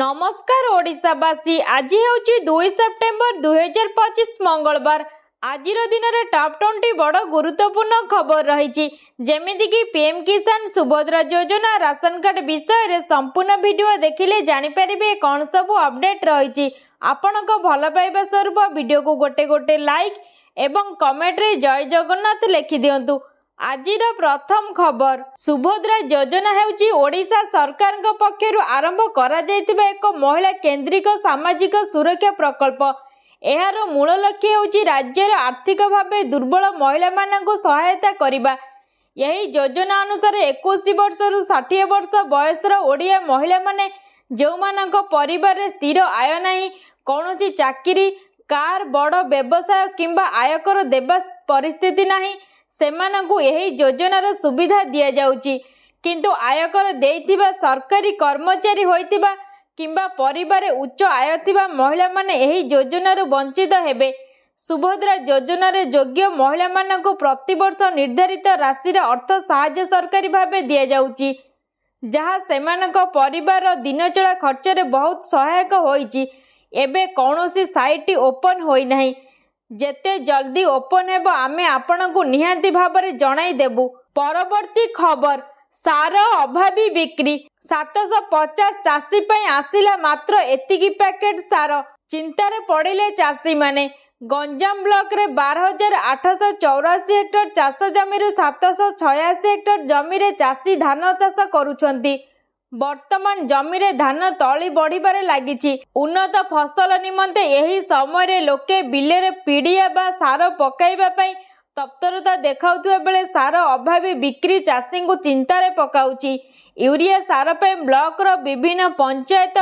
नमस्कार ओडिशावासी। आज हेउची 2 सेप्टेम्बर 2025 मंगलवार। आजिर दिन में टॉप 20 बड़ गुरुत्वपूर्ण खबर रही, जेमिति कि पीएम किसान सुभद्रा योजना राशन कार्ड विषय रे संपूर्ण वीडियो देखिले जानिपारे कौन सब अपडेट रही। आपणक भल पाइबा स्वरूप वीडियो को गोटे गोटे लाइक एवं कमेंट रे जय जगन्नाथ लिखि दियंतु। आजिर प्रथम खबर, सुभद्रा योजना हेउची ओडिशा सरकार पक्षरु आरंभ करा जायतिबा एक महिला केंद्रिक सामाजिक सुरक्षा प्रकल्प। एहार मूल लक्ष्य हेउची राज्यर आर्थिक भावे दुर्बल महिला मानकु सहायता करिबा। यही योजना अनुसार 21 वर्ष रु 60 वर्ष बयसर ओडिया महिला माने जो मानक परिवार रे स्थिर आय नाही, कौनसी चाकरी, कार, बड़ व्यवसाय किंबा आयकर देबा परिस्थिति नाही, सेमानकु यही योजनार सुविधा दिया जाउची। किंतु आयकर देइथिबा सरकारी कर्मचारी होइतिबा किंबा परिवार उच्च आय थिबा महिला माने यही योजनार वंचित हेबे। सुभद्रा योजनार योग्य महिला मानकु प्रति वर्ष निर्धारित राशिर अर्थ सहायता सरकारी भावे दिया जाउची, जहा सेमानक परिवार दिनचला खर्च रे बहुत सहायक होइची। एबे कौनसी साइट ओपन होई नाही, जेते जल्दी ओपन हेबो आमे आपनकु निहांती भाबरे जणाई देबु। परवर्ती खबर, सार अभावी बिक्री 750 चाषी पई आसिला मात्र एतिकी पैकेट सार। चिंतारे पड़िले चाषी माने। गंजाम ब्लॉक रे 12,884 हेक्टर चाष जमी 786 हेक्टर जमी रे चाषी धान चाष करुछंती। वर्तमान जमी रे धान तली बढ़िबारे लागिछि। उन्नत फसल निमंते यही समय रे लोके बिले रे पीड़िया बा सार पकाइबा पई तत्परता देखाउथुवा बेले सार अभावी बिक्री चाषी को चिंतारे पकाउछि। यूरिया सार पे ब्लॉक रो विभिन्न पंचायत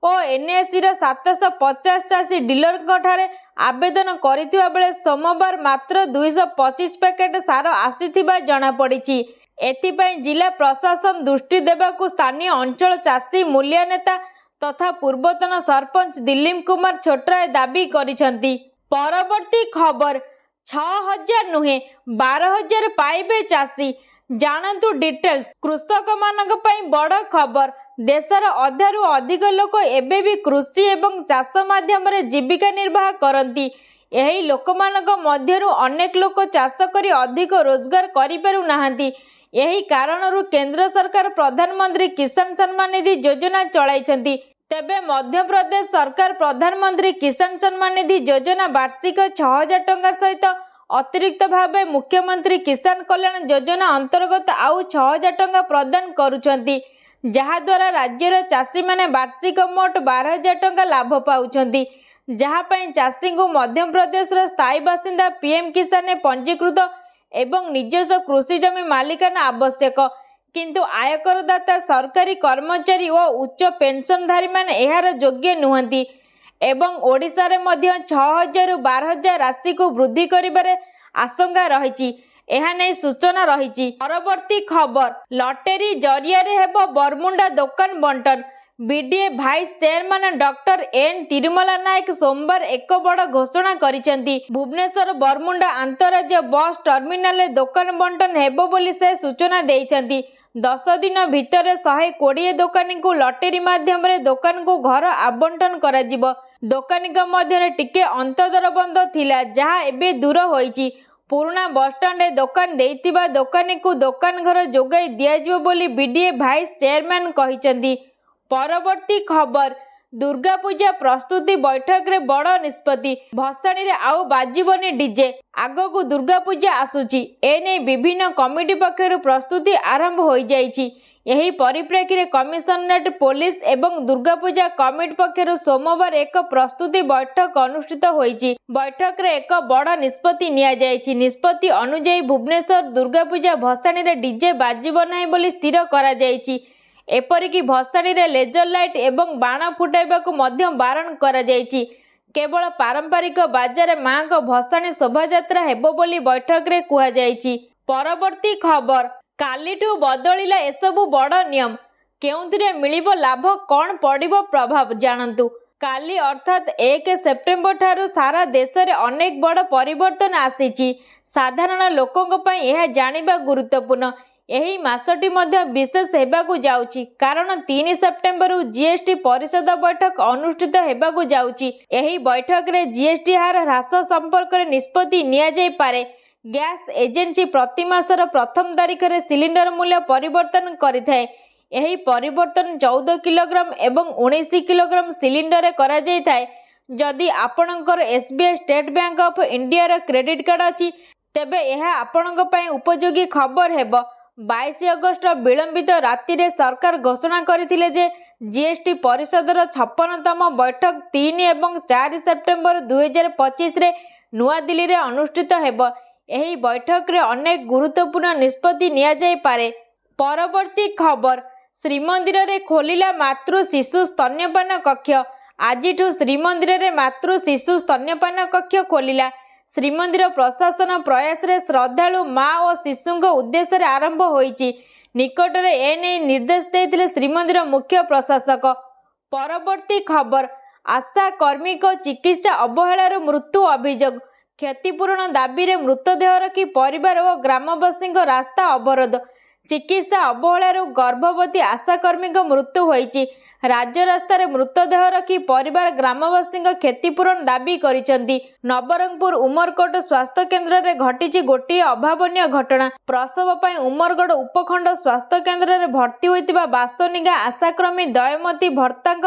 और एनएससी रो 750 चाषी डीलर ठारे आवेदन करिथिबा बेले सोमवार मात्र 225 पैकेट सार आसीथिबा जणा पड़िछि। एथिपाई जिला प्रशासन दृष्टि देबाकू स्थानीय अंचल चाषी मूल्य नेता तथा पूर्वतन सरपंच दिलीप कुमार छोटराय दाबी करिसंती। परवर्ती खबर, 6000 नुहे 12000 पाइबे चाषी। जानतु डिटेल्स। कृषक मानक पई बड़ खबर, देशर अधारु अधिक लोक एबे भी कृषि एवं चाष माध्यम रे जीविका निर्वाह करंती। एही लोक मानक मध्यरु अनेक लोक चाष करी अधिक रोजगार करि पारु नाहंती। यही कारणरू केंद्र सरकार प्रधानमंत्री किसान सम्मान निधि योजना चलाइछंती। तेबे मध्य प्रदेश सरकार प्रधानमंत्री किसान सम्मान निधि योजना वार्षिक 6000 टंका सहित अतिरिक्त भावे मुख्यमंत्री किसान कल्याण योजना अंतर्गत आउ 6000 टंका प्रदान करुछंती, जहा द्वारा राज्यर चाषी माने वार्षिक मोट 12000 टंका लाभ पाउछंती। जहा पई चाषी को मध्य प्रदेश रा स्थायी बासिंदा पीएम किसान ने पंजीकृत एवं निजस्व कृषि जमी मालिकाना आवश्यक। किंतु आयकरदाता सरकारी कर्मचारी और उच्च पेंशनधारी माने एहार योग्य नुहंती एवं ओडिशा रे मध्य 6000 रु 12000 राशि को वृद्धि करिबारे आशंका रहिछि। एहा नै सूचना रहिछि। परवर्ती खबर, लॉटरी जरिया रे हेबो बरमुंडा दुकान बंटन। BDA vice chairman doctor N Tirumala Naik सोमवार एक बड़ घोषणा करिसेंती। भुवनेश्वर बरमुंडा अंतरराज्य बस टर्मिनाल दुकान बंटन हेबो बोली से सूचना देइसेंती। 10 दिन भितर 120 दुकानी को लॉटरी माध्यम रे दुकान को घर आवंटन करा जिवो। दुकानी का मध्य टिके अंतदर बंद थिला, जहा एबे दूर होईची। पुराना बस स्टैंड रे दुकान देइतिबा दुकानी को दुकान घर जोगाई दिया जिवो बोली बीडीए भाइस चेयरमैन कहिसेंती। परवर्ती खबर, दुर्गा पूजा प्रस्तुति बैठक रे बड़ निष्पत्ति। भसाणी रे आउ बाजिबनी डीजे। आगो दुर्गा पूजा आसुची, एने विभिन्न कमिटी पक्षरु प्रस्तुति आरंभ हो जाइछि। यही परिप्रेक्षी रे कमिशनरेट पुलिस एवं दुर्गा पूजा कमिटी पक्षरु सोमवार एक प्रस्तुति बैठक अनुष्ठित होईछि। बैठक रे एक बड़ निष्पत्ति निया जाइछि। निष्पत्ति अनुसार भुवनेश्वर दुर्गा पूजा भसाणी रे डीजे बाजिब नाही बोली स्थिर करा जाइछि। एपरिकी भसाणी रे लेजर लाइट एवं बाण फुटाइबाकू मध्य बारण करा जाइछि। केवल पारंपरिक बाजारे मां को भसाणी शोभायात्रा हेबो बोली बैठक रे कुहा जाइछि। परवर्ती खबर, कालीठू बदलिला एसबु बड़ नियम। केउंथिरे मिलिबो लाभ, कौन पड़िबो प्रभाव, जानंतु। काली अर्थात 1 सेप्टेम्बर ठारू सारा देश रे अनेक बड़ परिवर्तन आसीछि। साधारण लोकंक पई यह जानिबा गुरुत्वपूर्ण। ଏହି ମାସଟି ମଧ୍ୟ ବିଶେଷ ହେବାକୁ ଯାଉଛି କାରଣ 3 ସେପ୍ଟେମ୍ବରରୁ ଜିଏସଟି ପରିଷଦ ବୈଠକ ଅନୁଷ୍ଠିତ ହେବାକୁ ଯାଉଛି। ଏହି ବୈଠକରେ ଜିଏସଟି ହାର ହ୍ରାସ ସମ୍ପର୍କରେ ନିଷ୍ପତ୍ତି ନିଆଯାଇପାରେ। ଗ୍ୟାସ୍ ଏଜେନ୍ସି ପ୍ରତି ମାସର ପ୍ରଥମ ତାରିଖରେ ସିଲିଣ୍ଡର ମୂଲ୍ୟ ପରିବର୍ତ୍ତନ କରିଥାଏ। ଏହି ପରିବର୍ତ୍ତନ 14 କିଲୋଗ୍ରାମ ଏବଂ 19 କିଲୋଗ୍ରାମ ସିଲିଣ୍ଡରରେ କରାଯାଇଥାଏ। ଯଦି ଆପଣଙ୍କର ଏସବିଆଇ ଷ୍ଟେଟ୍ ବ୍ୟାଙ୍କ ଅଫ୍ ଇଣ୍ଡିଆର କ୍ରେଡିଟ୍ କାର୍ଡ ଅଛି ତେବେ ଏହା ଆପଣଙ୍କ ପାଇଁ ଉପଯୋଗୀ ଖବର ହେବ। 22 ଅଗଷ୍ଟ ବିଳମ୍ବିତ ରାତିରେ ସରକାର ଘୋଷଣା କରିଥିଲେ ଯେ ଜିଏସଟି ପରିଷଦର 56ତମ ବୈଠକ 3 ଏବଂ 4 ସେପ୍ଟେମ୍ବର 2025ରେ ନୂଆଦିଲ୍ଲୀରେ ଅନୁଷ୍ଠିତ ହେବ। ଏହି ବୈଠକରେ ଅନେକ ଗୁରୁତ୍ୱପୂର୍ଣ୍ଣ ନିଷ୍ପତ୍ତି ନିଆଯାଇପାରେ। ପରବର୍ତ୍ତୀ ଖବର, ଶ୍ରୀମନ୍ଦିରରେ ଖୋଲିଲା ମାତୃ ଶିଶୁ ସ୍ତନ୍ୟପାନ କକ୍ଷ। ଆଜିଠୁ ଶ୍ରୀମନ୍ଦିରରେ ମାତୃ ଶିଶୁ ସ୍ତନ୍ୟପାନ କକ୍ଷ ଖୋଲିଲା। ଶ୍ରୀମନ୍ଦିର ପ୍ରଶାସନ ପ୍ରୟାସରେ ଶ୍ରଦ୍ଧାଳୁ ମା ଓ ଶିଶୁଙ୍କ ଉଦ୍ଦେଶ୍ୟରେ ଆରମ୍ଭ ହୋଇଛି। ନିକଟରେ ଏନେଇ ନିର୍ଦ୍ଦେଶ ଦେଇଥିଲେ ଶ୍ରୀମନ୍ଦିର ମୁଖ୍ୟ ପ୍ରଶାସକ। ପରବର୍ତ୍ତୀ ଖବର, ଆଶା କର୍ମୀଙ୍କ ଚିକିତ୍ସା ଅବହେଳାରୁ ମୃତ୍ୟୁ ଅଭିଯୋଗ। କ୍ଷତିପୂରଣ ଦାବିରେ ମୃତଦେହ ରଖି ପରିବାର ଓ ଗ୍ରାମବାସୀଙ୍କ ରାସ୍ତା ଅବରୋଧ। ଚିକିତ୍ସା ଅବହେଳାରୁ ଗର୍ଭବତୀ ଆଶାକର୍ମୀଙ୍କ ମୃତ୍ୟୁ ହୋଇଛି। ରାଜରାସ୍ତାରେ ମୃତଦେହ ରଖି ପରିବାର ଗ୍ରାମବାସୀଙ୍କ କ୍ଷତିପୂରଣ ଦାବି କରିଛନ୍ତି। ନବରଙ୍ଗପୁର ଉମରକୋଟ ସ୍ୱାସ୍ଥ୍ୟ କେନ୍ଦ୍ରରେ ଘଟିଛି ଗୋଟିଏ ଅଭାବନୀୟ ଘଟଣା। ପ୍ରସବ ପାଇଁ ଉମରଗଡ଼ ଉପଖଣ୍ଡ ସ୍ୱାସ୍ଥ୍ୟ କେନ୍ଦ୍ରରେ ଭର୍ତ୍ତି ହୋଇଥିବା ବାସନିଗା ଆଶାକର୍ମୀ ଦୟମତୀ ଭର୍ତ୍ତାଙ୍କ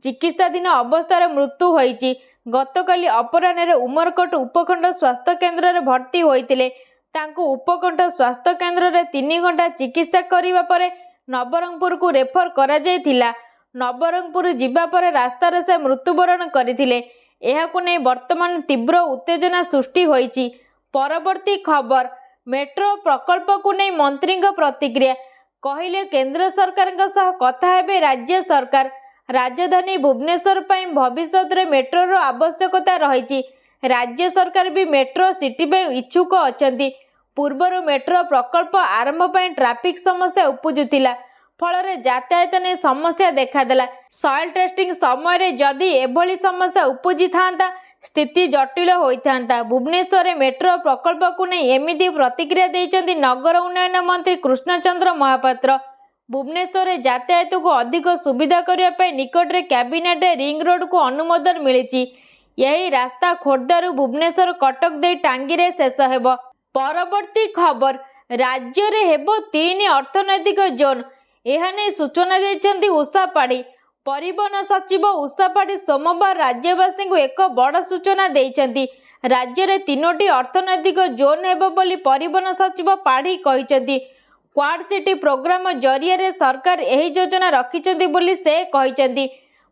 ଚିକିତ୍ସାଧୀନ ଅବସ୍ଥାରେ ମୃତ୍ୟୁ ହୋଇଛି। ଗତକାଲି ଅପରାହ୍ନରେ ଉମରକୋଟ ଉପଖଣ୍ଡ ସ୍ୱାସ୍ଥ୍ୟ କେନ୍ଦ୍ରରେ ଭର୍ତ୍ତି ହୋଇଥିଲେ। ତାଙ୍କୁ ଉପକଣ୍ଠ ସ୍ୱାସ୍ଥ୍ୟ କେନ୍ଦ୍ରରେ 3 ଘଣ୍ଟା ଚିକିତ୍ସା କରିବା ପରେ ନବରଙ୍ଗପୁରକୁ ରେଫର କରାଯାଇଥିଲା। ନବରଙ୍ଗପୁର ଯିବା ପରେ ରାସ୍ତାରେ ସେ ମୃତ୍ୟୁବରଣ କରିଥିଲେ। ଏହାକୁ ନେଇ ବର୍ତ୍ତମାନ ତୀବ୍ର ଉତ୍ତେଜନା ସୃଷ୍ଟି ହୋଇଛି। ପରବର୍ତ୍ତୀ ଖବର, ମେଟ୍ରୋ ପ୍ରକଳ୍ପକୁ ନେଇ ମନ୍ତ୍ରୀଙ୍କ ପ୍ରତିକ୍ରିୟା। କହିଲେ କେନ୍ଦ୍ର ସରକାରଙ୍କ ସହ କଥା ହେବେ ରାଜ୍ୟ ସରକାର। ରାଜଧାନୀ ଭୁବନେଶ୍ୱର ପାଇଁ ଭବିଷ୍ୟତରେ ମେଟ୍ରୋର ଆବଶ୍ୟକତା ରହିଛି। ରାଜ୍ୟ ସରକାର ବି ମେଟ୍ରୋ ସିଟି ପାଇଁ ଇଚ୍ଛୁକ ଅଛନ୍ତି। ପୂର୍ବରୁ ମେଟ୍ରୋ ପ୍ରକଳ୍ପ ଆରମ୍ଭ ପାଇଁ ଟ୍ରାଫିକ୍ ସମସ୍ୟା ଉପୁଜୁଥିଲା, ଫଳରେ ଯାତାୟାତ ନେଇ ସମସ୍ୟା ଦେଖାଦେଲା। ସଏଲ୍ ଟେଷ୍ଟିଂ ସମୟରେ ଯଦି ଏଭଳି ସମସ୍ୟା ଉପୁଜିଥାନ୍ତା ସ୍ଥିତି ଜଟିଳ ହୋଇଥାନ୍ତା। ଭୁବନେଶ୍ୱରରେ ମେଟ୍ରୋ ପ୍ରକଳ୍ପକୁ ନେଇ ଏମିତି ପ୍ରତିକ୍ରିୟା ଦେଇଛନ୍ତି ନଗର ଉନ୍ନୟନ ମନ୍ତ୍ରୀ କୃଷ୍ଣଚନ୍ଦ୍ର ମହାପାତ୍ର। ଭୁବନେଶ୍ୱରରେ ଯାତାୟାତକୁ ଅଧିକ ସୁବିଧା କରିବା ପାଇଁ ନିକଟରେ କ୍ୟାବିନେଟ୍ରେ ରିଙ୍ଗ ରୋଡକୁ ଅନୁମୋଦନ ମିଳିଛି। ଏହି ରାସ୍ତା ଖୋର୍ଦ୍ଧାରୁ ଭୁବନେଶ୍ୱର କଟକ ଦେଇ ଟାଙ୍ଗୀରେ ଶେଷ ହେବ। ପରବର୍ତ୍ତୀ ଖବର, ରାଜ୍ୟରେ ହେବ 3 ଅର୍ଥନୈତିକ ଜୋନ୍। ଏହା ନେଇ ସୂଚନା ଦେଇଛନ୍ତି ଉଷା ପାଢ଼ୀ। ପରିବହନ ସଚିବ ଉଷା ପାଢ଼ୀ ସୋମବାର ରାଜ୍ୟବାସୀଙ୍କୁ ଏକ ବଡ଼ ସୂଚନା ଦେଇଛନ୍ତି। ରାଜ୍ୟରେ 3ଟି ଅର୍ଥନୈତିକ ଜୋନ୍ ହେବ ବୋଲି ପରିବହନ ସଚିବ ପାଢ଼ୀ କହିଛନ୍ତି। କ୍ୱାଡ୍ ସିଟି ପ୍ରୋଗ୍ରାମ ଜରିଆରେ ସରକାର ଏହି ଯୋଜନା ରଖିଛନ୍ତି ବୋଲି ସେ କହିଛନ୍ତି।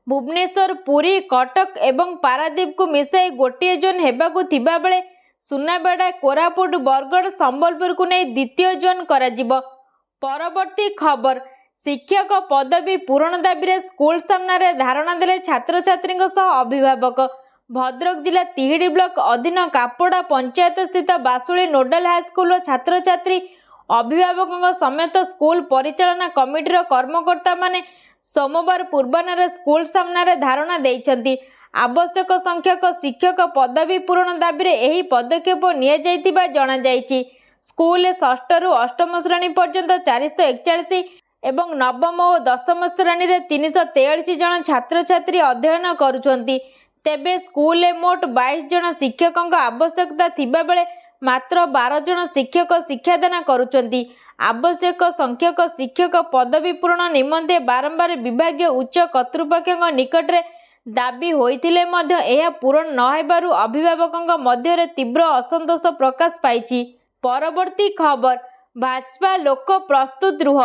ଭୁବନେଶ୍ୱର, ପୁରୀ, କଟକ ଏବଂ ପାରାଦୀପକୁ ମିଶାଇ ଗୋଟିଏ ଜୋନ୍ ହେବାକୁ ଥିବାବେଳେ ସୁନାବେଡ଼ା, କୋରାପୁଟ, ବରଗଡ଼, ସମ୍ବଲପୁରକୁ ନେଇ ଦ୍ୱିତୀୟ ଜୋନ୍ କରାଯିବ। ପରବର୍ତ୍ତୀ ଖବର, ଶିକ୍ଷକ ପଦବୀ ପୂରଣ ଦାବିରେ ସ୍କୁଲ ସାମ୍ନାରେ ଧାରଣା ଦେଲେ ଛାତ୍ରଛାତ୍ରୀଙ୍କ ସହ ଅଭିଭାବକ। ଭଦ୍ରକ ଜିଲ୍ଲା ତିହିଡି ବ୍ଲକ ଅଧୀନ କାପଡ଼ା ପଞ୍ଚାୟତ ସ୍ଥିତ ବାସୁଳି ନୋଡାଲ ହାଇସ୍କୁଲର ଛାତ୍ରଛାତ୍ରୀ, ଅଭିଭାବକଙ୍କ ସମେତ ସ୍କୁଲ ପରିଚାଳନା କମିଟିର କର୍ମକର୍ତ୍ତାମାନେ ସୋମବାର ପୂର୍ବାହ୍ନରେ ସ୍କୁଲ ସାମ୍ନାରେ ଧାରଣା ଦେଇଛନ୍ତି। ଆବଶ୍ୟକ ସଂଖ୍ୟକ ଶିକ୍ଷକ ପଦବୀ ପୂରଣ ଦାବିରେ ଏହି ପଦକ୍ଷେପ ନିଆଯାଇଥିବା ଜଣାଯାଇଛି। ସ୍କୁଲରେ 6ରୁ 8ମ ଶ୍ରେଣୀ ପର୍ଯ୍ୟନ୍ତ 441 ଏବଂ 9ମ ଓ 10ମ ଶ୍ରେଣୀରେ 343 ଜଣ ଛାତ୍ରଛାତ୍ରୀ ଅଧ୍ୟୟନ କରୁଛନ୍ତି। ତେବେ ସ୍କୁଲରେ ମୋଟ 22 ଜଣ ଶିକ୍ଷକଙ୍କ ଆବଶ୍ୟକତା ଥିବାବେଳେ ମାତ୍ର 12 ଜଣ ଶିକ୍ଷକ ଶିକ୍ଷାଦାନ କରୁଛନ୍ତି। ଆବଶ୍ୟକ ସଂଖ୍ୟକ ଶିକ୍ଷକ ପଦବୀ ପୂରଣ ନିମନ୍ତେ ବାରମ୍ବାର ବିଭାଗୀୟ ଉଚ୍ଚ କର୍ତ୍ତୃପକ୍ଷଙ୍କ ନିକଟରେ ଦାବି ହୋଇଥିଲେ ମଧ୍ୟ ଏହା ପୂରଣ ନ ହେବାରୁ ଅଭିଭାବକଙ୍କ ମଧ୍ୟରେ ତୀବ୍ର ଅସନ୍ତୋଷ ପ୍ରକାଶ ପାଇଛି। ପରବର୍ତ୍ତୀ ଖବର, ଭାଜପା ଲୋକ ପ୍ରସ୍ତୁତ ରୁହ,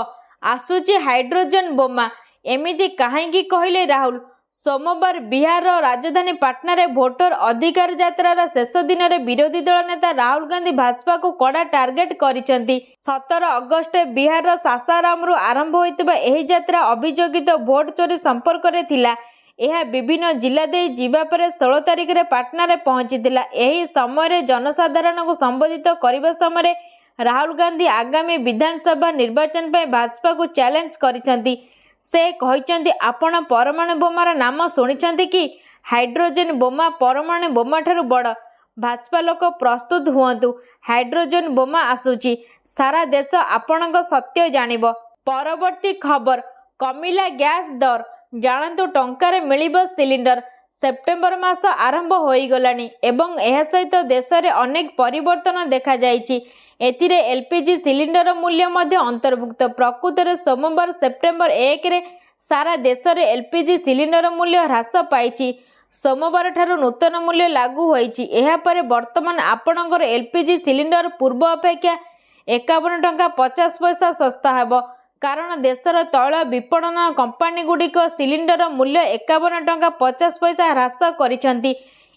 ଆସୁଛି ହାଇଡ୍ରୋଜେନ ବୋମା। ଏମିତି କାହିଁକି କହିଲେ ରାହୁଲ। ସୋମବାର ବିହାରର ରାଜଧାନୀ ପାଟନାରେ ଭୋଟର ଅଧିକାର ଯାତ୍ରାର ଶେଷ ଦିନରେ ବିରୋଧୀ ଦଳ ନେତା ରାହୁଲ ଗାନ୍ଧୀ ଭାଜପାକୁ କଡ଼ା ଟାର୍ଗେଟ କରିଛନ୍ତି। 17 ଅଗଷ୍ଟରେ ବିହାରର ସାସାରାମରୁ ଆରମ୍ଭ ହୋଇଥିବା ଏହି ଯାତ୍ରା ଅଭିଯୋଜିତ ଭୋଟ ଚୋରି ସମ୍ପର୍କରେ ଥିଲା। ଏହା ବିଭିନ୍ନ ଜିଲ୍ଲା ଦେଇ ଯିବା ପରେ 16 ତାରିଖରେ ପାଟନାରେ ପହଞ୍ଚିଥିଲା। ଏହି ସମୟରେ ଜନସାଧାରଣଙ୍କୁ ସମ୍ବୋଧିତ କରିବା ସମୟରେ ରାହୁଲ ଗାନ୍ଧୀ ଆଗାମୀ ବିଧାନସଭା ନିର୍ବାଚନ ପାଇଁ ଭାଜପାକୁ ଚ୍ୟାଲେଞ୍ଜ କରିଛନ୍ତି। ସେ କହିଛନ୍ତି, ଆପଣ ପରମାଣୁ ବୋମାର ନାମ ଶୁଣିଛନ୍ତି କି? ହାଇଡ୍ରୋଜେନ ବୋମା ପରମାଣୁ ବୋମାଠାରୁ ବଡ଼। ଭାଜପା ଲୋକ ପ୍ରସ୍ତୁତ ହୁଅନ୍ତୁ, ହାଇଡ୍ରୋଜେନ ବୋମା ଆସୁଛି। सारा देश आपणक सत्य जानिब। परवर्ती खबर कमिला गैस दर जानतु टंकार मिलिब सिलिंडर। सेप्टेम्बर मास आरंभ होईगलानी एवं एहा सहित देश में अनेक परिवर्तन देखा जाइछि। एथिरे एलपीजी सिलिंडर मूल्य मध्य अंतर्भुक्त। प्रकृत में सोमवार सेप्टेम्बर 1 रे सारा देश में एलपीजी सिलिंडर मूल्य ह्रास पाई। सोमवार ठारू नूतन मूल्य लागू होईछि। एहा परे वर्तमान आपणकर एलपीजी सिलिंडर पूर्व अपेक्षा 51 टंका 50 पैसा सस्ता हेब। कारण देशर तैल विपणन कंपानी गुड़िक सिलिंडर मूल्य 51 टंका 50 पैसा ह्रास करिसेंति।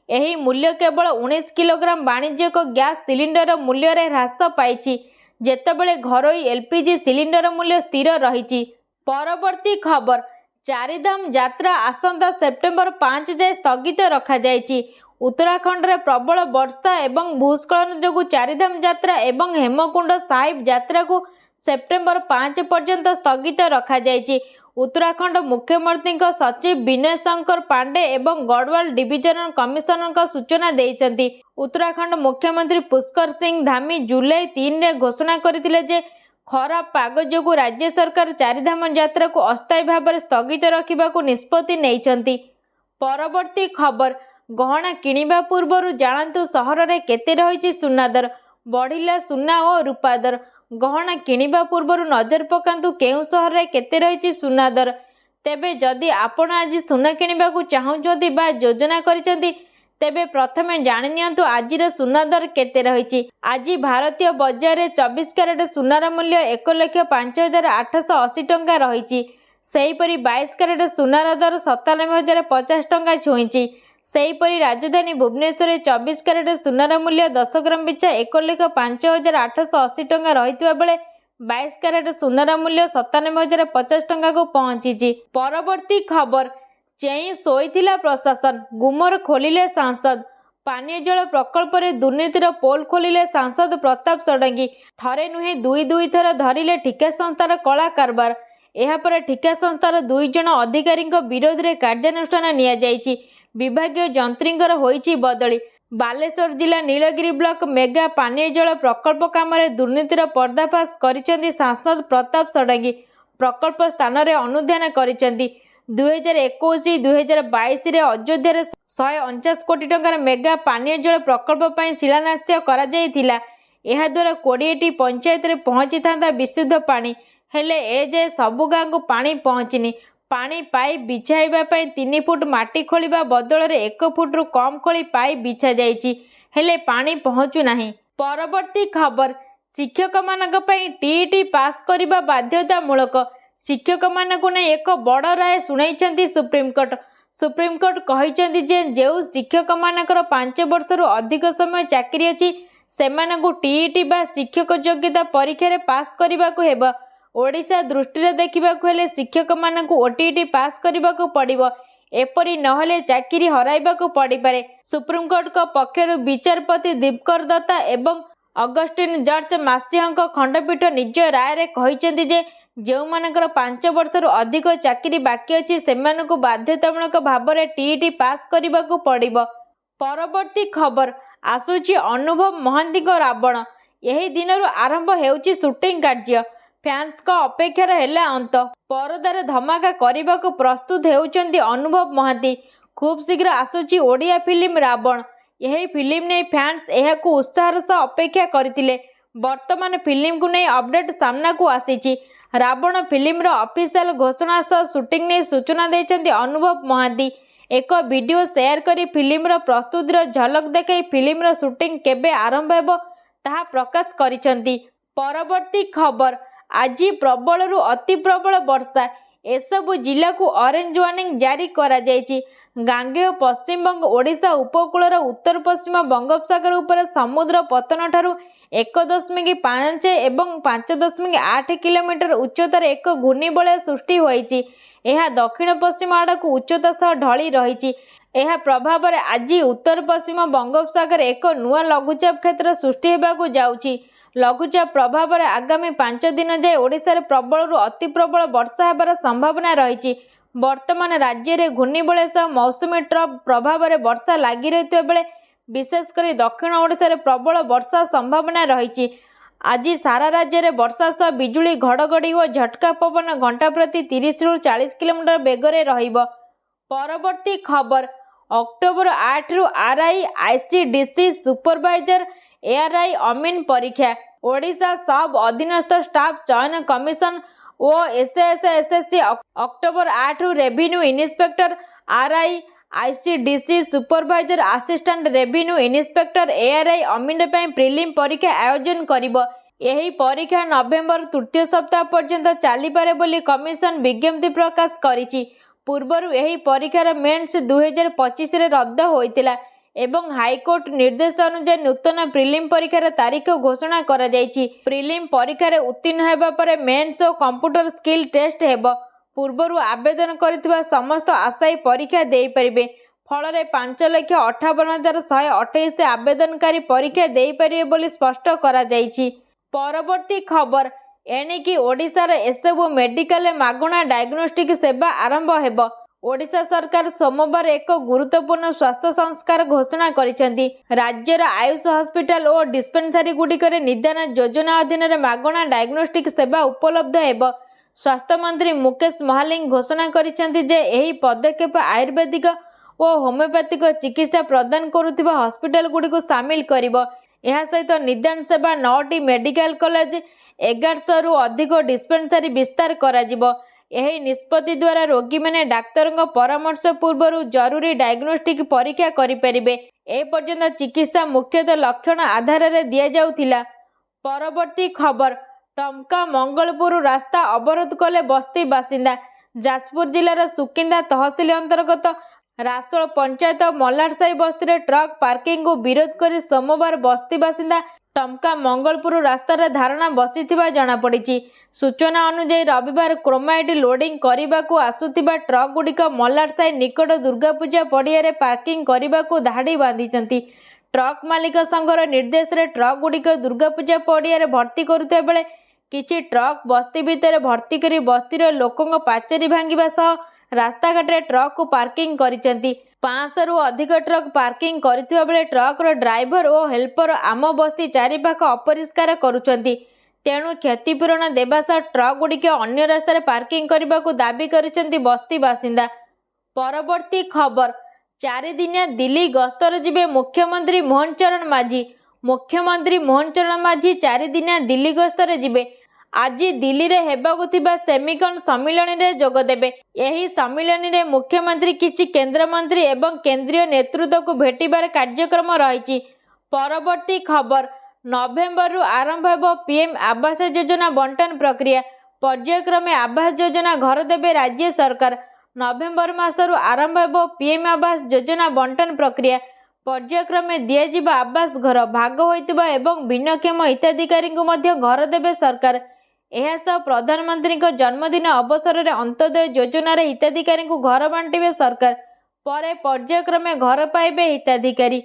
एही मूल्य केवल 19 किलोग्राम वाणिज्यिक गैस सिलिंडर मूल्य रे ह्रास पाई, जेतेबेले घरोई एलपीजी सिलिंडर मूल्य स्थिर रही। परवर्ती खबर चारिधाम यात्रा आसंता सेप्टेम्बर 5 जाए स्थगित रखा जायछि। उत्तराखंड रे प्रबल वर्षा एवं भूस्खलन जोगु चारिधाम यात्रा एवं हेमकुंड साहिब यात्रा को सेप्टेम्बर 5 पर्यंत स्थगित रखा जायछि। उत्तराखंड मुख्यमंत्री सचिव विनय शंकर पांडे एवं गढ़वाल डिविजनल कमिशनर सूचना देइछन्ति। उत्तराखंड मुख्यमंत्री पुष्कर सिंह धामी जुलाई 3 रे घोषणा करथिले जे खराब पाग जोगु राज्य सरकार चारिधाम यात्रा को अस्थायी भाव में स्थगित रखा निष्पत्ति नेइछन्ति। परवर्ती खबर गहना किनिबा पूर्व जानतु सहर में केते रही सुना दर। बढ़िला सुना और रूपा दर। गहना किनिबा पूर्व नजर पकांतु केउ सहर में केते रही सुना दर। तेबे जदि आपण आज सुना किनिबा को चाहुचंती बा योजना करिसेंती तेबे प्रथमे जानि नियंतु आजिर सुना दर केते रही। आज भारतीय बजार में 24 कैरेट सुनार मूल्य 1,05,880 टंका रही। सेहीपरि 22 कैरेट सुनार दर 97,050 टंका छुईंची। सेहीपरि राजधानी भुवनेश्वर 24 कैरेट सुनार मूल्य 10 ग्राम पिछा 1,05,880 टंका रही बेले 22 कैरेट सुनार मूल्य 97,050 टंका को पहुंची। परवर्ती खबर चेई शोइथिला प्रशासन गुमर खोलिले सांसद। पानीय जल प्रकल्प रे दुर्नीतिर पोल खोलिले सांसद प्रताप षडंगी। थरे नुहे दुई थर धरिले ठिका संस्थार कला कारबार। एहापर ठिका संस्थार 2 जण अधिकारी विरोध में कार्यानुष्ठान निया जाइछि। विभागीय जंत्रींकर होइछि बदली। बालेश्वर जिला नीलगिरी ब्लॉक मेगा पानीय जल प्रकल्प काम दुर्नीतिर पर्दाफाश करिसेंति सांसद प्रताप षडंगी। प्रकल्प स्थान में अनुध्यान करिसेंति। 2021-2022 रे अयोध्या 149 कोटी टंकार मेगा पानीय जल प्रकल्प पर शिलान्यास करा जायथिला। एहा द्वारा 20टी पंचायत रे पहुंची थांदा विशुद्ध पानी। हेले ए जे सबु गाँ को पानी पहुंचनी। पानी पाइप बिछाइबा पई 3 फुट माटी खोलिबा बदल रे 1 फुट रु कम खोली पाइप बिछा जायछि। हेले पानी पहुंचु नाही। परवर्ती खबर शिक्षक मानक पई टीईटी पास करिबा बाध्यतामूलक। शिक्षक मानक ने एक बड़ राय सुनाइछन्ति सुप्रीमकोर्ट। सुप्रीमकोर्ट कहिछन्ति जे जेउ शिक्षक मानकर 5 वर्ष रु अधिक समय चाकरी अछि सेमानकु टीईटी बा शिक्षक योग्यता परीक्षा रे पास करिबाकु हेबो। ओडिशा दृष्टि देखा हेले शिक्षक मानक ओटीईटी पास करने पड़ो। एपरी नहले चाकरी हराइबाकु पड़िपारे। सुप्रीमकोर्ट को पक्षर विचारपति दीपकर दत्ता एवं अगस्टिन जॉर्ज मासिया खंडपीठ निज राय रे कहिसेंति जे जो मानकर 5 वर्ष रु अधिक चाकरी बाकी अछि सेमानकु बाध्यतामूलक भाव में टीईटी पास करने पड़ो। परवर्ती खबर आसुची अनुभव महांती रावण। यही दिन आरंभ हेउची शूटिंग कार्य। फैंस का अपेक्षार हेला अंत। परदार धमाका करने को प्रस्तुत हेउचंती अनुभव महांती। खूब शीघ्र आसुची ओडिया फिल्म रावण। यही फिल्म ने फैंस एहाकु उत्साहर सह अपेक्षा करथिले। वर्तमान फिल्म को नहीं अपडेट सामना को आसीची। रावण फिल्म ऑफिशियल घोषणा सह शूटिंग ने सूचना देछंती अनुभव महांती। एक वीडियो शेयर करी फिल्म प्रस्तुतिर झलक देखाई फिल्म शूटिंग केबे आरंभ हेबो ताहा प्रकाश करिसंती। परवर्ती खबर आज प्रबल रु अति प्रबल वर्षा। एसबु जिला को ऑरेंज वार्निंग जारी करा जायछि। गांगेय पश्चिमबंग ओडिशा उपकूलर उत्तर पश्चिम बंगोपसागर उपर समुद्र पतन ठारू 1.5 एवं 5.8 किलोमीटर उच्चतार एक घूर्णिबलय सृष्टि होइछि। यह दक्षिण पश्चिम आड़क उच्चता सह ढली रही। यह प्रभाव में आज उत्तर पश्चिम बंगोपसागर एक नुआ लघुचाप क्षेत्र सृष्टि होगाकू जाउछि। लघुचाप प्रभाव में आगामी 5 दिन जाए ओडिशा रे प्रबल रु अति प्रबल वर्षा होबार संभावना रही। वर्तमान राज्य में घूर्णिबलय सह मौसुमी ट्रफ प्रभाव में वर्षा लगी रही बेले विशेषकर दक्षिण ओडिशा रे प्रबल वर्षा संभावना रही। आज सारा राज्य में वर्षा सह बिजुली घड़घड़ी और झटका पवन घंटा प्रति 30 ରୁ 40 किलोमीटर बेगरे रहिबो। परवर्ती खबर अक्टोबर 8 रु आरआई आईसीडीसी सुपरवाइजर एआरआई अमीन परीक्षा ओडिशा सब अधीनस्थ स्टाफ चयन कमिशन और एसएसएससी अक्टोबर 8 रु revenue inspector RI ICDC supervisor assistant revenue inspector ARI अमीन ପାଇଁ प्रिलिम परीक्षा आयोजन करिबो। यही परीक्षा नवेम्बर तृतीय सप्ताह पर्यंत चली पारे बोली कमिशन विज्ञप्ति प्रकाश करिछि। पूर्वरु यही परीक्षार मेन्स 2025 रे रद्द होइतिला एवं हाईकोर्ट निर्देश अनुसार नूतन प्रिलिम परीक्षार तारीख घोषणा करा जायछि। प्रिलिम परीक्षार उत्तीर्ण हेबा परे मेन्स और कंप्यूटर स्किल टेस्ट हेबो। पूर्वरु आवेदन करथिबा समस्त आशायी परीक्षा देई परिबे। फଳରେ 5,58,128 आवेदनकारी परीक्षा देई परिबे बोली स्पष्ट करा जायछि। परवर्ती खबर एणिकी ओडिशार एसबु मेडिकल मागणा डायग्नोस्टिक सेवा आरंभ हेबो। ओडिशा सरकार सोमवार एक गुरुत्वपूर्ण स्वास्थ्य संस्कार घोषणा करिसेंती। राज्यर आयुष हॉस्पिटल और डिस्पेंसरी गुडिकर निदान योजना अधीन रे मागणा डायग्नोस्टिक सेवा उपलब्ध हेबो। स्वास्थ्य मंत्री मुकेश महालिंग घोषणा करिसेंती जे एही पदक्षेप आयुर्वेदिक और होमियोपैथिक चिकित्सा प्रदान करुथिबा हॉस्पिटल गुडिको शामिल करिवो। एहा सहित निदान सेवा 9टी मेडिकल कॉलेज 1100 रु अधिक डिस्पेंसरी विस्तार करा जिवो। यही निष्पत्ति द्वारा रोगी मैंने डाक्तर परामर्श पूर्व जरूरी डायग्नोस्टिक परीक्षा करें। ए पर्यंत चिकित्सा मुख्यतः लक्षण आधार में दि जाउथिला। परवर्ती खबर टमका मंगलपुर रास्ता अवरोध कले बस्ती बासिंदा। जाजपुर जिलार सुकिंदा तहसिल अंतर्गत रासोल पंचायत मल्लारसाही बस्ती में ट्रक पार्किंग को विरोध कर सोमवार बस्ती बासिंदा टमका मंगलपुर रास्तार धारणा बसी जना पड़ी। सूचना अनुसार रविवार क्रोमाइट लोडिंग करने को आसुथिबा ट्रक गुड़िक मल्लारसाही निकट दुर्गापूजा पड़िया पार्किंग करने को धाड़ी बांधी। ट्रक मालिक संघर निर्देश रे ट्रक गुड़िक दुर्गापूजा पड़िया भर्ती करुवा बेले किछि ट्रक बस्ती भितर भर्ती करी बस्तीर लोकों पाचेरी भांगिबा सह रास्ताघाट ट्रक को पार्किंग करिसेंती। 500 रु अधिक ट्रक पार्किंग करथिबा बेले ट्रकर ड्राइवर और हेल्पर आम बस्ती चारिपाख अपरिष्कार करुछंती। तेणु क्षतिपूरण देवा सह ट्रक गुड़िक अन्य रास्तार पार्किंग करने को दाबी करिसेंती बस्ती बासिंदा। परवर्ती खबर 4 दिनिया दिल्ली गस्तर जिबे मुख्यमंत्री मोहन चरण मांझी। मुख्यमंत्री मोहन चरण मांझी 4 दिनिया दिल्ली गस्तर जिबे। आज दिल्ली रे हेबाकु थिबा सेमिकन सम्मिलन रे जोग देबे। एही सम्मिलन रे मुख्यमंत्री किछि केंद्र मंत्री एवं केंद्रीय नेतृत्व को भेटिबार कार्यक्रम रहिछि। परवर्ती खबर नवेम्बर रु आरंभ हेबो पीएम आवास योजना बंटन प्रक्रिया। पर्यायक्रमे आवास योजना घर देबे राज्य सरकार। नवेम्बर मासरु आरंभ हेबो पीएम आवास योजना बंटन प्रक्रिया। पर्यायक्रमे दियाजिबा आवास घर भाग होइतिबा एवं भिन्नक्षम हिताधिकारी को मध्य घर देबे सरकार। एहासह प्रधानमंत्री जन्मदिन अवसर में अंत्योदय योजनार हिताधिकारी को घर बांटिबे सरकार। परे पर्यायक्रमे घर पाइबे हिताधिकारी।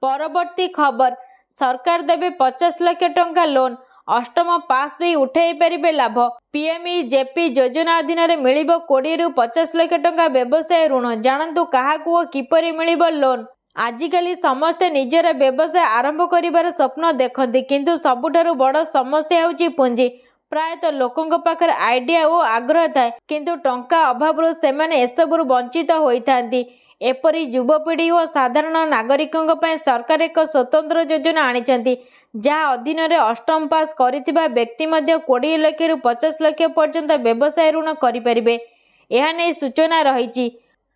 परवर्ती खबर सरकार देबे 50 लाख टंका लोन। अष्टम पास भी उठाई पारिबे लाभ। पीएमईजेपी योजना अधीन में मिलिबो 20 रु 50 लाख टंका व्यवसाय ऋण। जानतु काहाकू और किपरि मिलिबो लोन। आजिकाली समस्ते निजर व्यवसाय आरंभ करिबार स्वप्न देखते किंतु सबुठारु बड़ समस्या होची पुंजी। प्रायतः लोकों पाखर आइडिया और आग्रह थाए किंतु टंका अभाव सेमाने एसबुरु वंचित होइथांती। एपरी युवपीढ़ी और साधारण नागरिकों पर सरकार एक स्वतंत्र योजना आनिछंती जहाँ अधीन रे अष्टम पास करिथिबा व्यक्ति मध्य 20 लाख रु 50 लाख पर्यंत व्यवसाय ऋण करिपारिबे। एहा नै सूचना रहिछि।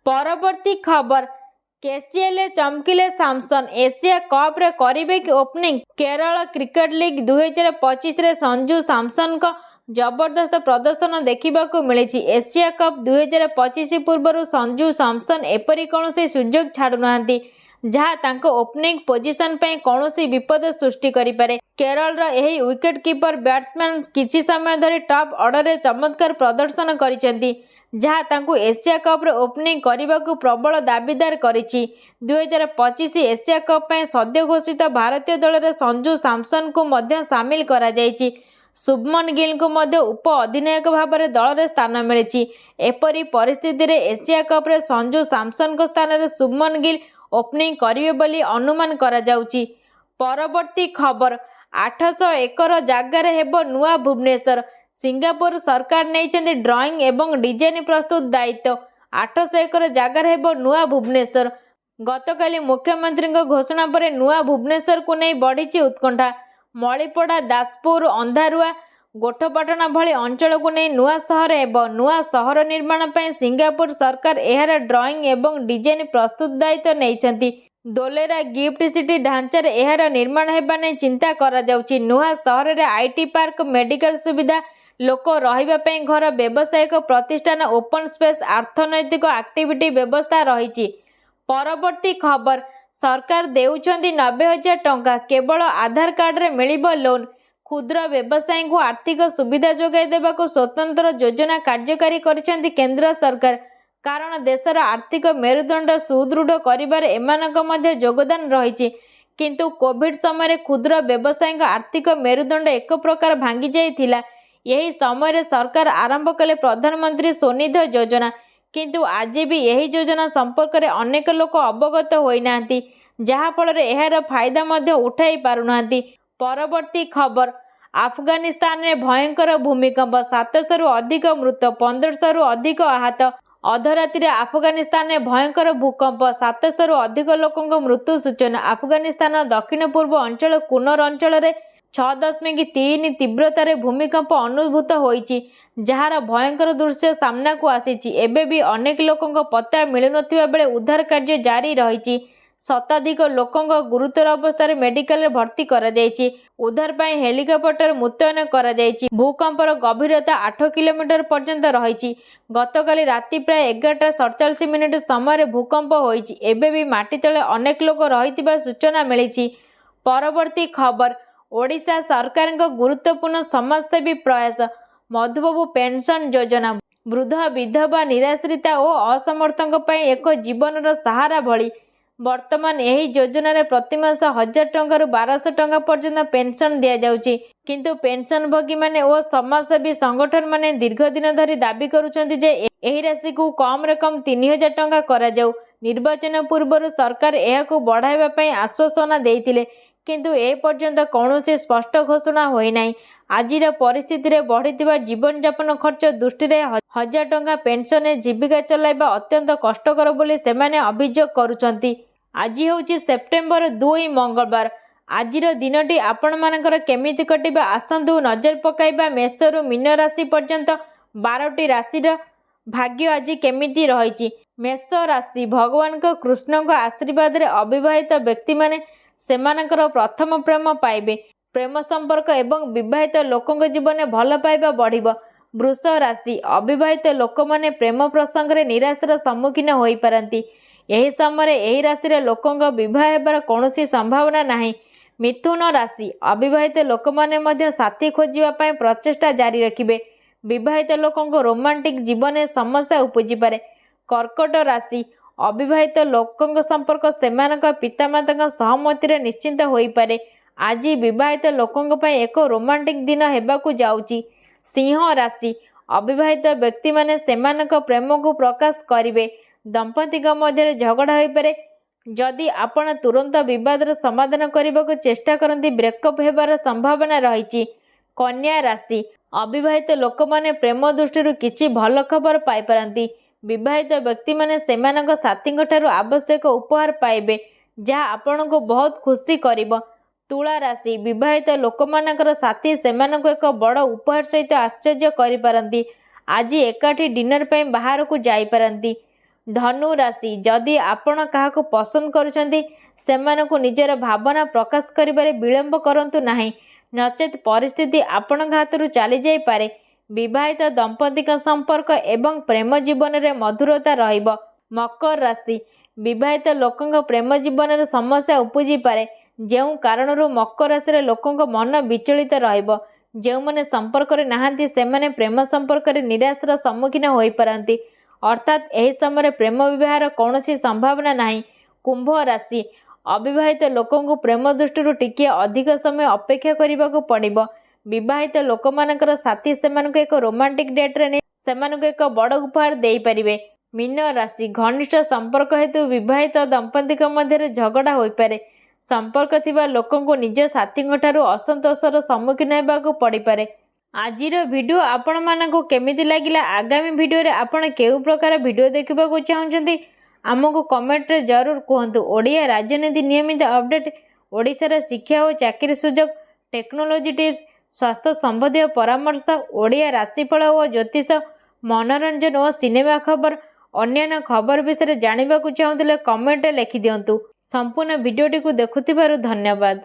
परवर्ती खबर केसीएल चमकिले सैमसन। एशिया कप रे करिबे कि ओपनिंग। केरल क्रिकेट लीग 2025 रे संजू सैमसन का जबरदस्त प्रदर्शन देखा मिली। एशिया कप 2025 पूर्व संजू सैमसन एपरी कौन सुजोग छाड़ू ना जहाँ तांको ओपनिंग पोजिशन पे कौन विपद सृष्टि करें। केरल यही विकेट कीपर बैट्समैन किछि समय धरी टॉप ऑर्डर रे चमत्कार प्रदर्शन करिसेंती जहाँ तांको एशिया कप रे ओपनिंग करने को प्रबल दाबीदार करिछि। 2025 एशिया कप पे सद्य घोषित भारतीय दल रे संजू सैमसन को मध्य सामिल करा जायछि। शुभमन गिल को मध्य उप अधिनायक भाव में दल में स्थान मिली। एपरी परिस्थिति रे एशिया कप रे संजू सैमसन को स्थान में शुभमन गिल ओपनिंग करिवे बोली अनुमान करा जाउछि। परवर्ती खबर 800 ଏକର ଜାଗାରେ ହେବ ନୂଆ ଭୁବନେଶ୍ୱର। ସିଙ୍ଗାପୁର ସରକାର ନେଇଛନ୍ତି ଡ୍ରଇଂ ଏବଂ ଡିଜାଇନ ପ୍ରସ୍ତୁତ ଦାୟିତ୍ୱ। 800 ଏକର ଜାଗାରେ ହେବ ନୂଆ ଭୁବନେଶ୍ୱର। ଗତକାଲି ମୁଖ୍ୟମନ୍ତ୍ରୀଙ୍କ ଘୋଷଣା ପରେ ନୂଆ ଭୁବନେଶ୍ୱରକୁ ନେଇ ବଢ଼ିଛି ଉତ୍କଣ୍ଠା। ମଳିପଡ଼ା, ଦାସପୁର, ଅନ୍ଧାରୁଆ, ଗୋଠପାଟଣା ଭଳି ଅଞ୍ଚଳକୁ ନେଇ ନୂଆ ସହର ହେବ। ନୂଆ ସହର ନିର୍ମାଣ ପାଇଁ ସିଙ୍ଗାପୁର ସରକାର ଏହାର ଡ୍ରଇଂ ଏବଂ ଡିଜାଇନ ପ୍ରସ୍ତୁତ ଦାୟିତ୍ୱ ନେଇଛନ୍ତି। ଦୋଲେରା ଗିଫ୍ଟ ସିଟି ଢାଞ୍ଚାରେ ଏହାର ନିର୍ମାଣ ହେବା ନେଇ ଚିନ୍ତା କରାଯାଉଛି। ନୂଆ ସହରରେ ଆଇଟି ପାର୍କ, ମେଡିକାଲ ସୁବିଧା, ଲୋକ ରହିବା ପାଇଁ ଘର, ବ୍ୟବସାୟିକ ପ୍ରତିଷ୍ଠାନ, ଓପନ ସ୍ପେସ୍, ଅର୍ଥନୈତିକ ଆକ୍ଟିଭିଟି ବ୍ୟବସ୍ଥା ରହିଛି। ପରବର୍ତ୍ତୀ ଖବର, ସରକାର ଦେଉଛନ୍ତି 90,000 ଟଙ୍କା, କେବଳ ଆଧାର କାର୍ଡରେ ମିଳିବ ଲୋନ୍। କ୍ଷୁଦ୍ର ବ୍ୟବସାୟୀଙ୍କୁ ଆର୍ଥିକ ସୁବିଧା ଯୋଗାଇ ଦେବାକୁ ସ୍ୱତନ୍ତ୍ର ଯୋଜନା କାର୍ଯ୍ୟକାରୀ କରିଛନ୍ତି କେନ୍ଦ୍ର ସରକାର। କାରଣ ଦେଶର ଆର୍ଥିକ ମେରୁଦଣ୍ଡ ସୁଦୃଢ଼ କରିବାରେ ଏମାନଙ୍କ ମଧ୍ୟ ଯୋଗଦାନ ରହିଛି। କିନ୍ତୁ କୋଭିଡ୍ ସମୟରେ କ୍ଷୁଦ୍ର ବ୍ୟବସାୟୀଙ୍କ ଆର୍ଥିକ ମେରୁଦଣ୍ଡ ଏକ ପ୍ରକାର ଭାଙ୍ଗି ଯାଇଥିଲା। ଏହି ସମୟରେ ସରକାର ଆରମ୍ଭ କଲେ ପ୍ରଧାନମନ୍ତ୍ରୀ ସ୍ୱନିଧି ଯୋଜନା। କିନ୍ତୁ ଆଜି ବି ଏହି ଯୋଜନା ସମ୍ପର୍କରେ ଅନେକ ଲୋକ ଅବଗତ ହୋଇନାହାନ୍ତି, ଯାହାଫଳରେ ଏହାର ଫାଇଦା ମଧ୍ୟ ଉଠାଇ ପାରୁନାହାନ୍ତି। ପରବର୍ତ୍ତୀ ଖବର, ଆଫଗାନିସ୍ତାନରେ ଭୟଙ୍କର ଭୂମିକମ୍ପ, 700ରୁ ଅଧିକ ମୃତ, 1500ରୁ ଅଧିକ ଆହତ। ଅଧରାତିରେ ଆଫଗାନିସ୍ତାନରେ ଭୟଙ୍କର ଭୂକମ୍ପ, 700ରୁ ଅଧିକ ଲୋକଙ୍କ ମୃତ୍ୟୁ ସୂଚନା। ଆଫଗାନିସ୍ତାନ ଦକ୍ଷିଣ ପୂର୍ବ ଅଞ୍ଚଳ କୁନର ଅଞ୍ଚଳରେ 6.3 ତୀବ୍ରତାରେ ଭୂମିକମ୍ପ ଅନୁଭୂତ ହୋଇଛି, ଯାହାର ଭୟଙ୍କର ଦୃଶ୍ୟ ସାମ୍ନାକୁ ଆସିଛି। ଏବେ ବି ଅନେକ ଲୋକଙ୍କ ପତ୍ତା ମିଳୁନଥିବା ବେଳେ ଉଦ୍ଧାର କାର୍ଯ୍ୟ ଜାରି ରହିଛି। ଶତାଧିକ ଲୋକଙ୍କ ଗୁରୁତର ଅବସ୍ଥାରେ ମେଡିକାଲରେ ଭର୍ତ୍ତି କରାଯାଇଛି। ଉଦ୍ଧାର ପାଇଁ ହେଲିକପ୍ଟର ମୁତୟନ କରାଯାଇଛି। ଭୂକମ୍ପର ଗଭୀରତା 8 କିଲୋମିଟର ପର୍ଯ୍ୟନ୍ତ ରହିଛି। ଗତକାଲି ରାତି ପ୍ରାୟ 11:47 ସମୟରେ ଭୂକମ୍ପ ହୋଇଛି। ଏବେ ବି ମାଟି ତଳେ ଅନେକ ଲୋକ ରହିଥିବା ସୂଚନା ମିଳିଛି। ପରବର୍ତ୍ତୀ ଖବର, ଓଡ଼ିଶା ସରକାରଙ୍କ ଗୁରୁତ୍ୱପୂର୍ଣ୍ଣ ସମାଜସେବୀ ପ୍ରୟାସ। ମଧୁବାବୁ ପେନସନ ଯୋଜନା ବୃଦ୍ଧ, ବିଧବା, ନିରାଶ୍ରିତା ଓ ଅସମର୍ଥଙ୍କ ପାଇଁ ଏକ ଜୀବନର ସାହାରା ଭଳି। ବର୍ତ୍ତମାନ ଏହି ଯୋଜନାରେ ପ୍ରତିମାସ 1000 ଟଙ୍କାରୁ 1200 ଟଙ୍କା ପର୍ଯ୍ୟନ୍ତ ପେନସନ ଦିଆଯାଉଛି। କିନ୍ତୁ ପେନସନଭୋଗୀମାନେ ଓ ସମାଜସେବୀ ସଂଗଠନମାନେ ଦୀର୍ଘଦିନ ଧରି ଦାବି କରୁଛନ୍ତି ଯେ ଏହି ରାଶିକୁ କମରେ କମ 3000 ଟଙ୍କା କରାଯାଉ। ନିର୍ବାଚନ ପୂର୍ବରୁ ସରକାର ଏହାକୁ ବଢ଼ାଇବା ପାଇଁ ଆଶ୍ୱାସନା ଦେଇଥିଲେ, କିନ୍ତୁ ଏପର୍ଯ୍ୟନ୍ତ କୌଣସି ସ୍ପଷ୍ଟ ଘୋଷଣା ହୋଇନାହିଁ। ଆଜିର ପରିସ୍ଥିତିରେ ବଢ଼ିଥିବା ଜୀବନଯାପନ ଖର୍ଚ୍ଚ ଦୃଷ୍ଟିରେ 1000 ଟଙ୍କା ପେନସନରେ ଜୀବିକା ଚଳାଇବା ଅତ୍ୟନ୍ତ କଷ୍ଟକର ବୋଲି ସେମାନେ ଅଭିଯୋଗ କରୁଛନ୍ତି। ଆଜି ହେଉଛି ସେପ୍ଟେମ୍ବର 2 ମଙ୍ଗଳବାର। ଆଜିର ଦିନଟି ଆପଣମାନଙ୍କର କେମିତି କଟିବ ଆସନ୍ତୁ ନଜର ପକାଇବା। ମେଷରୁ ମୀନ ରାଶି ପର୍ଯ୍ୟନ୍ତ 12ଟି ରାଶିର ଭାଗ୍ୟ ଆଜି କେମିତି ରହିଛି। ମେଷ ରାଶି, ଭଗବାନଙ୍କ କୃଷ୍ଣଙ୍କ ଆଶୀର୍ବାଦରେ ଅବିବାହିତ ବ୍ୟକ୍ତିମାନେ ସେମାନଙ୍କର ପ୍ରଥମ ପ୍ରେମ ପାଇବେ। ପ୍ରେମ ସମ୍ପର୍କ ଏବଂ ବିବାହିତ ଲୋକଙ୍କ ଜୀବନରେ ଭଲ ପାଇବା ବଢ଼ିବ। ବୃଷ ରାଶି, ଅବିବାହିତ ଲୋକମାନେ ପ୍ରେମ ପ୍ରସଙ୍ଗରେ ନିରାଶାର ସମ୍ମୁଖୀନ ହୋଇପାରନ୍ତି। ଏହି ସମୟରେ ଏହି ରାଶିର ଲୋକଙ୍କ ବିବାହ ହେବାର କୌଣସି ସମ୍ଭାବନା ନାହିଁ। ମିଥୁନ ରାଶି, ଅବିବାହିତ ଲୋକମାନେ ମଧ୍ୟ ସାଥୀ ଖୋଜିବା ପାଇଁ ପ୍ରଚେଷ୍ଟା ଜାରି ରଖିବେ। ବିବାହିତ ଲୋକଙ୍କ ରୋମାଣ୍ଟିକ ଜୀବନରେ ସମସ୍ୟା ଉପୁଜିପାରେ। କର୍କଟ ରାଶି, ଅବିବାହିତ ଲୋକଙ୍କ ସମ୍ପର୍କ ସେମାନଙ୍କ ପିତାମାତାଙ୍କ ସହମତିରେ ନିଶ୍ଚିତ ହୋଇପାରେ। ଆଜି ବିବାହିତ ଲୋକଙ୍କ ପାଇଁ ଏକ ରୋମାଣ୍ଟିକ ଦିନ ହେବାକୁ ଯାଉଛି। ସିଂହ ରାଶି, ଅବିବାହିତ ବ୍ୟକ୍ତିମାନେ ସେମାନଙ୍କ ପ୍ରେମକୁ ପ୍ରକାଶ କରିବେ। ଦମ୍ପତିଙ୍କ ମଧ୍ୟରେ ଝଗଡ଼ା ହୋଇପାରେ। ଯଦି ଆପଣ ତୁରନ୍ତ ବିବାଦର ସମାଧାନ କରିବାକୁ ଚେଷ୍ଟା କରନ୍ତି, ବ୍ରେକଅପ୍ ହେବାର ସମ୍ଭାବନା ରହିଛି। କନ୍ୟା ରାଶି, ଅବିବାହିତ ଲୋକମାନେ ପ୍ରେମ ଦୃଷ୍ଟିରୁ କିଛି ଭଲ ଖବର ପାଇପାରନ୍ତି। ବିବାହିତ ବ୍ୟକ୍ତିମାନେ ସେମାନଙ୍କ ସାଥୀଙ୍କ ଠାରୁ ଆବଶ୍ୟକ ଉପହାର ପାଇବେ, ଯାହା ଆପଣଙ୍କୁ ବହୁତ ଖୁସି କରିବ। ତୁଳା ରାଶି, ବିବାହିତ ଲୋକମାନଙ୍କର ସାଥୀ ସେମାନଙ୍କୁ ଏକ ବଡ଼ ଉପହାର ସହିତ ଆଶ୍ଚର୍ଯ୍ୟ କରିପାରନ୍ତି। ଆଜି ଏକାଠି ଡିନର ପାଇଁ ବାହାରକୁ ଯାଇପାରନ୍ତି। ଧନୁ ରାଶି, ଯଦି ଆପଣ କାହାକୁ ପସନ୍ଦ କରୁଛନ୍ତି, ସେମାନଙ୍କୁ ନିଜର ଭାବନା ପ୍ରକାଶ କରିବାରେ ବିଳମ୍ବ କରନ୍ତୁ ନାହିଁ, ନଚେତ୍ ପରିସ୍ଥିତି ଆପଣଙ୍କ ହାତରୁ ଚାଲିଯାଇପାରେ। ବିବାହିତ ଦମ୍ପତିଙ୍କ ସମ୍ପର୍କ ଏବଂ ପ୍ରେମ ଜୀବନରେ ମଧୁରତା ରହିବ। ମକର ରାଶି, ବିବାହିତ ଲୋକଙ୍କ ପ୍ରେମ ଜୀବନରେ ସମସ୍ୟା ଉପୁଜିପାରେ, ଯେଉଁ କାରଣରୁ ମକର ରାଶିର ଲୋକଙ୍କ ମନ ବିଚଳିତ ରହିବ। ଯେଉଁମାନେ ସମ୍ପର୍କରେ ନାହାନ୍ତି ସେମାନେ ପ୍ରେମ ସମ୍ପର୍କରେ ନିରାଶାର ସମ୍ମୁଖୀନ ହୋଇପାରନ୍ତି। ଅର୍ଥାତ୍ ଏହି ସମୟରେ ପ୍ରେମ ବିବାହର କୌଣସି ସମ୍ଭାବନା ନାହିଁ। କୁମ୍ଭ ରାଶି, ଅବିବାହିତ ଲୋକଙ୍କୁ ପ୍ରେମ ଦୃଷ୍ଟିରୁ ଟିକିଏ ଅଧିକ ସମୟ ଅପେକ୍ଷା କରିବାକୁ ପଡ଼ିବ। ବିବାହିତ ଲୋକମାନଙ୍କର ସାଥୀ ସେମାନଙ୍କୁ ଏକ ରୋମାଣ୍ଟିକ ଡେଟ୍ରେ ନେଇ ସେମାନଙ୍କୁ ଏକ ବଡ଼ ଉପହାର ଦେଇପାରିବେ। ମୀନ ରାଶି, ଘନିଷ୍ଠ ସମ୍ପର୍କ ହେତୁ ବିବାହିତ ଦମ୍ପତିଙ୍କ ମଧ୍ୟରେ ଝଗଡ଼ା ହୋଇପାରେ। संपर्क थिबा लोकंकु निज साथींठारु असंतोषर सम्मुखीन हेबाकु पड़िपारे। आजिर वीडियो आपण मानकु केमिति लागिला आगामी वीडियो रे आपण केउ प्रकार वीडियो देखिबाकु चाहुचंती आमको कमेंट रे जरूर कहतु। ओडिया राजनीति नियमित अपडेट, ओडिशार शिक्षा और चाकरी सुजोग, टेक्नोलोजी टिप्स, स्वास्थ्य संबंधी परामर्श, ओडिया राशिफल और ज्योतिष, मनोरंजन और सिनेमा खबर, अन्य खबर विषय जानवाक चाहूले कमेंट लिखि दिंतु। संपूर्ण वीडियोटी को देखुथिबारु धन्यवाद।